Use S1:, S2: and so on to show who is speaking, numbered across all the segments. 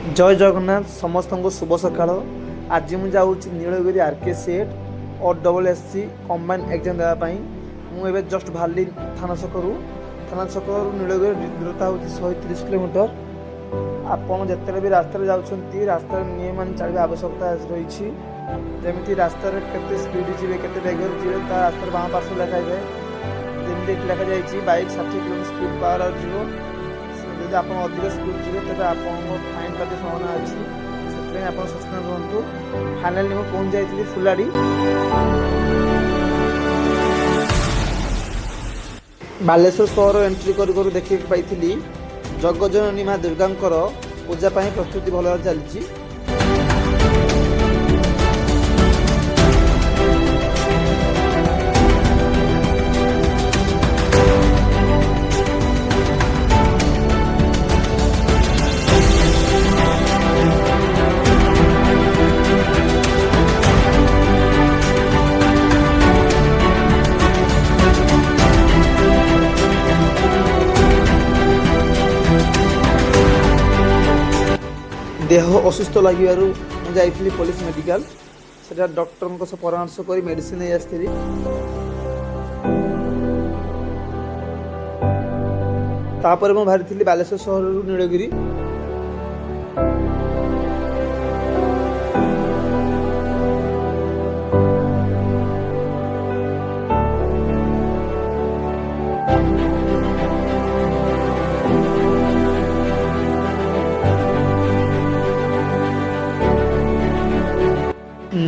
S1: जय जगन्नाथ समस्त को शुभ सकाळ। आज मुझे जाऊँगी नीलगिरी आरके सेट और डबल एससी कंबाइन एग्जाम देवाई। मुझे जस्ट बाहरी थाना छकरू नीलगिरी दूरता हूँ 130 किलोमीटर। आपड़ जिते भी रास्तार जाऊँगी रास्तार नियम मान चलिए आवश्यकता रही। जमी रास्तार केते स्पीड जी के बेगर जी रास्तार बाम पार्श्व लिखा जाए जमी लिखा जाए बाइक 60 किलोमीटर स्पीड पावर जीव। जब आप अधिक स्पीड जी तेज आप फाइन करते संभावना अच्छी से आप सचेतन रुहतु। फाइनाली मुझे पहुँच जाइए फुलाड़ी। बालेश्वर सहर एंट्री कर देखा पाई जगजननी माँ दुर्गा पूजापाई प्रस्तुति भल भाव चली। देह असुस्थ लगे मुझे पुलिस मेडिकल से डॉक्टर सह परामर्श कर मेडिसिन नहीं आसती। तापर मैं बाहरी बालेश्वर सहर नीलगिरी।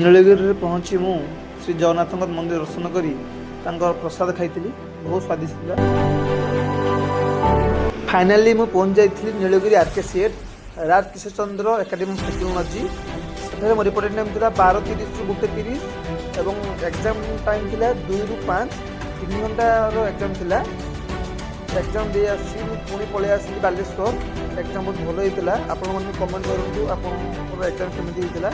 S1: नीलगिरी पहुँची मु श्री जगन्नाथ मंदिर दर्शन करी प्रसाद खाई बहुत स्वादिष्ट था। फाइनाली मुझे पहुँच जाइए नीलगिरी आरके सेट Raj Kishore Chandra academy of technology. से मोर रिपोर्ट टाइम था 12:30 ରୁ 1:30 और एग्जाम टाइम था 2 ରୁ 5 3 घंटार एग्जाम था। एग्जाम दे आसी पुणी पलि आसी बालेश्वर। एग्जाम बहुत भल होता। आपण मैंने कमेंट करूँ आप एग्जाम केमी होता।